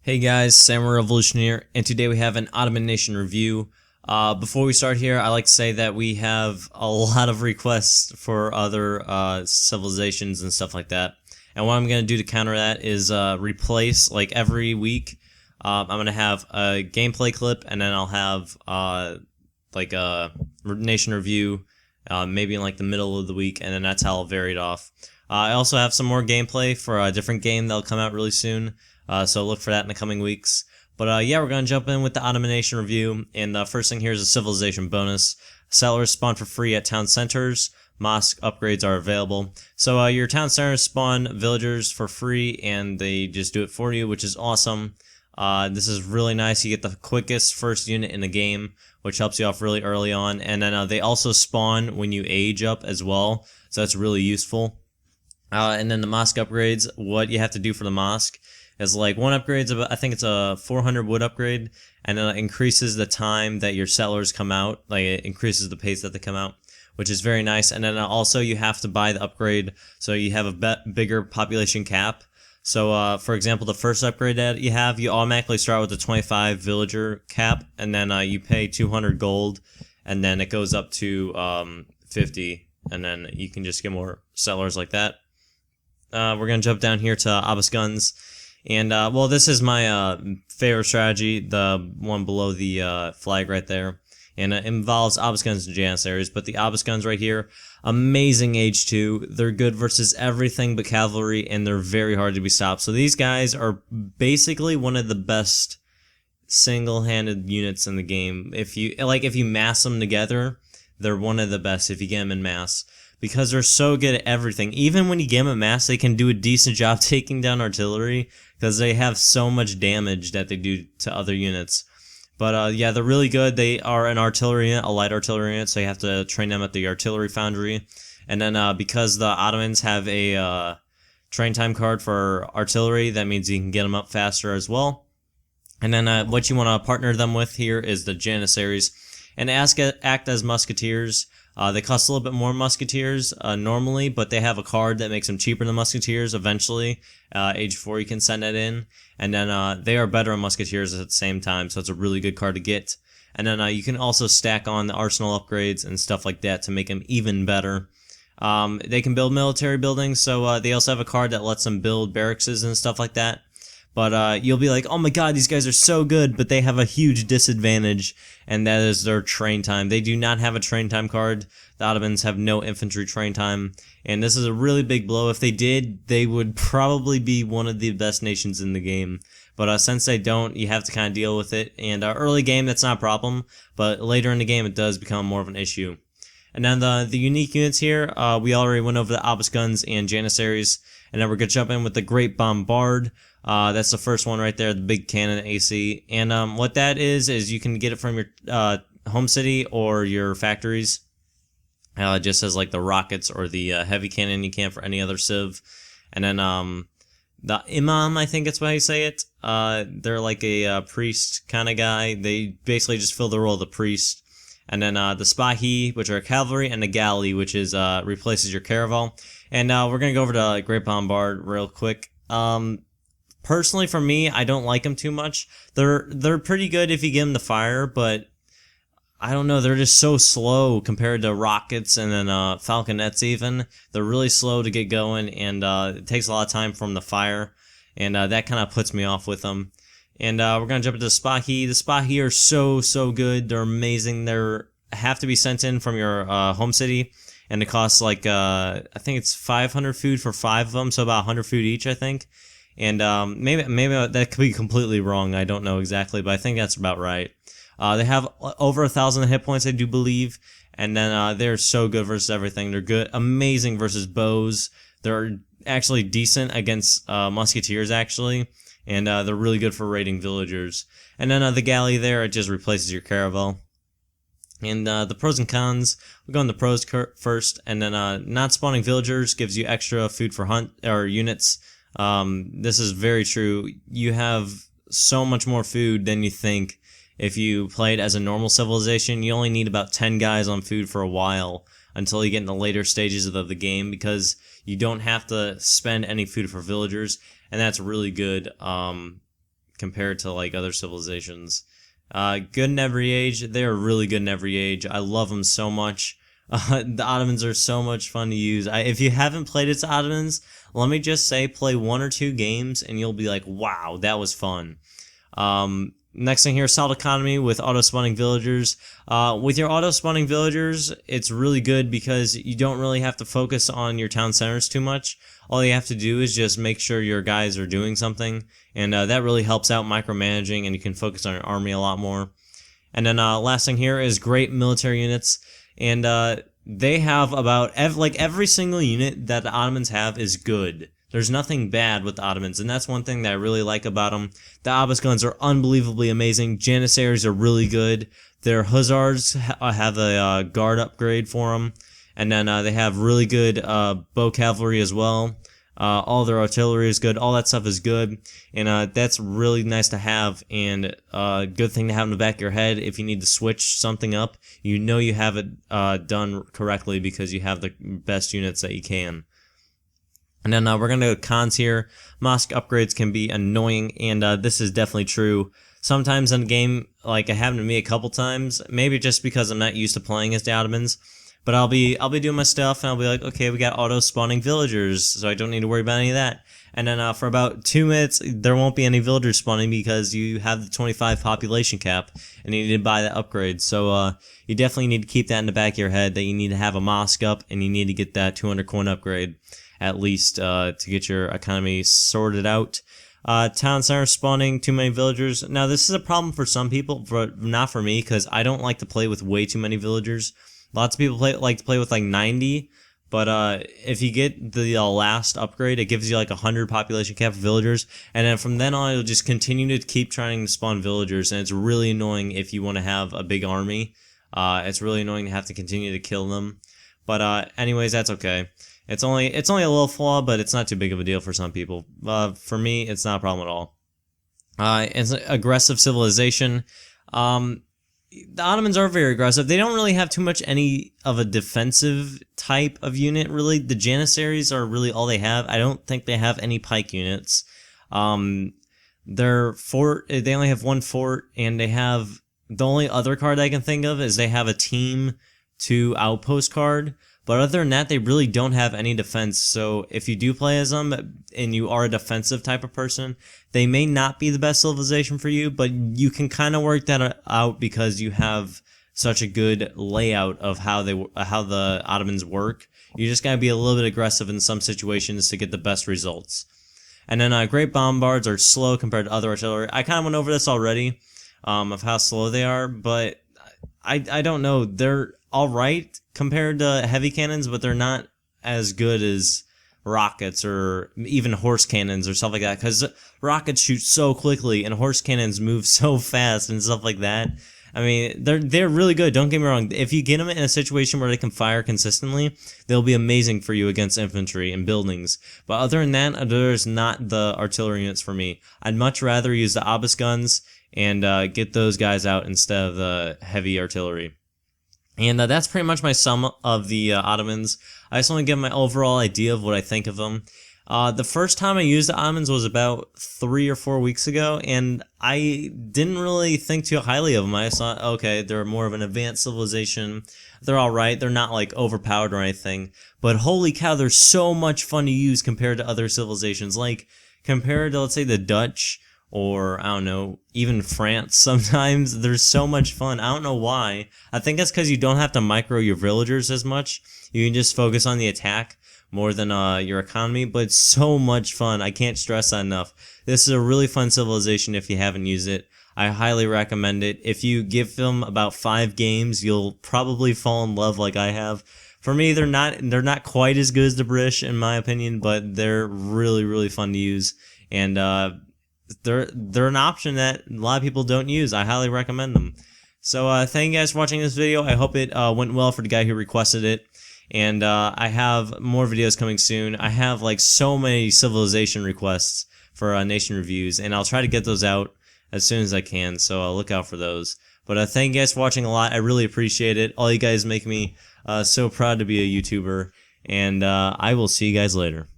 Hey guys, Samurai Revolution here, and today we have an Ottoman Nation review. Before we start here, I like to say that we have a lot of requests for other civilizations and stuff like that. And what I'm going to do to counter that is replace, like every week, I'm going to have a gameplay clip, and then I'll have like a nation review, maybe in like the middle of the week, and then that's how I'll vary it off. I also have some more gameplay for a different game that'll come out really soon. So look for that in the coming weeks. But yeah, we're going to jump in with the Ottoman Nation review. And the first thing here is a civilization bonus. Settlers spawn for free at town centers. Mosque upgrades are available. So your town centers spawn villagers for free, and they just do it for you, which is awesome. This is really nice. You get the quickest first unit in the game, which helps you off really early on. And then they also spawn when you age up as well. So that's really useful. And then the mosque upgrades, what you have to do for the mosque is like one upgrade's about, I think it's a 400 wood upgrade, and then it increases the time that your settlers come out, like it increases the pace that they come out, which is very nice. And then also you have to buy the upgrade, so you have a bigger population cap. So for example, the first upgrade that you have, you automatically start with a 25 villager cap, and then you pay 200 gold, and then it goes up to 50, and then you can just get more settlers like that. We're going to jump down here to Abbas Guns. And, well, this is my favorite strategy, the one below the flag right there. And it involves Abbas Guns and Janissaries, but the Abbas Guns right here, amazing H2. They're good versus everything but cavalry, and they're very hard to be stopped. So these guys are basically one of the best single-handed units in the game. If you mass them together, they're one of the best if you get them in mass, because they're so good at everything. Even when you get them in mass, they can do a decent job taking down artillery, because they have so much damage that they do to other units. But yeah, they're really good. They are an artillery unit, a light artillery unit, so you have to train them at the artillery foundry. And then because the Ottomans have a train time card for artillery, that means you can get them up faster as well. And then what you want to partner them with here is the Janissaries, and act as musketeers. They cost a little bit more musketeers normally, but they have a card that makes them cheaper than musketeers eventually. Age 4 you can send that in, and then they are better than musketeers at the same time, so it's a really good card to get. And then you can also stack on the arsenal upgrades and stuff like that to make them even better. They can build military buildings, so they also have a card that lets them build barracks and stuff like that. But you'll be like, oh my god, these guys are so good, but they have a huge disadvantage, and that is their train time. They do not have a train time card. The Ottomans have no infantry train time, and this is a really big blow. If they did, they would probably be one of the best nations in the game. But since they don't, you have to kind of deal with it. And early game, that's not a problem, but later in the game, it does become more of an issue. And then the unique units here, we already went over the Abbas Guns and Janissaries, and then we're going to jump in with the Great Bombard. That's the first one right there, the big cannon AC. And what that is you can get it from your home city or your factories. It just says like the rockets or the heavy cannon you can for any other civ. And then the Imam, I think that's how you say it. They're like a priest kind of guy. They basically just fill the role of the priest. And then the Spahi, which are cavalry, and the Galley, which is replaces your caravel. And we're gonna go over to Great Bombard real quick. Personally, for me, I don't like them too much. They're pretty good if you give them the fire, but I don't know. They're just so slow compared to rockets and then falconets. Even they're really slow to get going, and it takes a lot of time from the fire, and that kind of puts me off with them. And we're gonna jump into the Spahi. The Spahi are so good. They're amazing. They have to be sent in from your home city, and it costs like I think it's 500 food for 5 of them, so about 100 food each, I think. And maybe that could be completely wrong. I don't know exactly, but I think that's about right. They have over 1,000 hit points, I do believe, and then they're so good versus everything. They're good, amazing versus bows. They're actually decent against musketeers, actually, and they're really good for raiding villagers. And then the Galley there, it just replaces your caravel. And the pros and cons, we'll go on the pros first, and then not spawning villagers gives you extra food for hunt or units. This is very true. You have so much more food than you think. If you played as a normal civilization, you only need about 10 guys on food for a while until you get in the later stages of the game, because you don't have to spend any food for villagers, and that's really good. compared to like other civilizations. Good in every age. They are really good in every age. I love them so much. The Ottomans are so much fun to use. If you haven't played as Ottomans, let me just say play 1 or 2 games and you'll be like, wow, that was fun. Next thing here, solid economy with auto-spawning villagers. With your auto-spawning villagers, it's really good because you don't really have to focus on your town centers too much. All you have to do is just make sure your guys are doing something, and that really helps out micromanaging, and you can focus on your army a lot more. And then last thing here is great military units, and they have about every single unit that the Ottomans have is good. There's nothing bad with the Ottomans, and that's one thing that I really like about them. The obelisk guns are unbelievably amazing. Janissaries are really good. Their hussars have a guard upgrade for them, and then they have really good bow cavalry as well. All their artillery is good. All that stuff is good, and that's really nice to have, and good thing to have in the back of your head if you need to switch something up. You know you have it done correctly because you have the best units that you can. And then we're going to go cons here. Mosque upgrades can be annoying, and this is definitely true. Sometimes in the game, like it happened to me a couple times, maybe just because I'm not used to playing as the Ottomans, but I'll be doing my stuff, and I'll be like, okay, we got auto-spawning villagers, so I don't need to worry about any of that. And then for about 2 minutes, there won't be any villagers spawning because you have the 25 population cap, and you need to buy that upgrade. So you definitely need to keep that in the back of your head, that you need to have a mosque up, and you need to get that 200 coin upgrade, at least to get your economy sorted out. Town center spawning too many villagers. Now this is a problem for some people, but not for me, because I don't like to play with way too many villagers. Lots of people like to play with like 90, but if you get the last upgrade, it gives you like 100 population cap for villagers, and then from then on, you'll just continue to keep trying to spawn villagers, and it's really annoying if you want to have a big army. It's really annoying to have to continue to kill them, but anyways, that's okay. It's only a little flaw, but it's not too big of a deal for some people. For me, it's not a problem at all. It's aggressive civilization. The Ottomans are very aggressive. They don't really have too much any of a defensive type of unit, really. The Janissaries are really all they have. I don't think they have any pike units. Their fort, they only have 1 fort, and they have, the only other card I can think of is they have a team 2 outpost card. But other than that, they really don't have any defense, so if you do play as them, and you are a defensive type of person, they may not be the best civilization for you, but you can kind of work that out because you have such a good layout of how the Ottomans work. You just gotta be a little bit aggressive in some situations to get the best results. And then great bombards are slow compared to other artillery. I kind of went over this already, of how slow they are, but I don't know, they're alright compared to heavy cannons, but they're not as good as rockets or even horse cannons or stuff like that, because rockets shoot so quickly and horse cannons move so fast and stuff like that. I mean, they're really good, don't get me wrong. If you get them in a situation where they can fire consistently, they'll be amazing for you against infantry and buildings. But other than that, there's not the artillery units for me. I'd much rather use the obelisk guns and get those guys out instead of the heavy artillery. And that's pretty much my sum of the Ottomans. I just want to give my overall idea of what I think of them. The first time I used the Ottomans was about 3 or 4 weeks ago, and I didn't really think too highly of them. I just thought, okay, they're more of an advanced civilization. They're alright. They're not like overpowered or anything. But holy cow, they're so much fun to use compared to other civilizations. Like, compared to, let's say, the Dutch, or, I don't know, even France sometimes. They're so much fun. I don't know why. I think that's because you don't have to micro your villagers as much. You can just focus on the attack more than your economy, but it's so much fun. I can't stress that enough. This is a really fun civilization if you haven't used it. I highly recommend it. If you give them about 5 games, you'll probably fall in love like I have. For me, they're not quite as good as the British, in my opinion, but they're really, really fun to use. And they're an option that a lot of people don't use. I highly recommend them. So thank you guys for watching this video. I hope it went well for the guy who requested it. And I have more videos coming soon. I have like so many civilization requests for nation reviews, and I'll try to get those out as soon as I can, so I'll look out for those. But thank you guys for watching a lot. I really appreciate it. All you guys make me so proud to be a YouTuber, and I will see you guys later.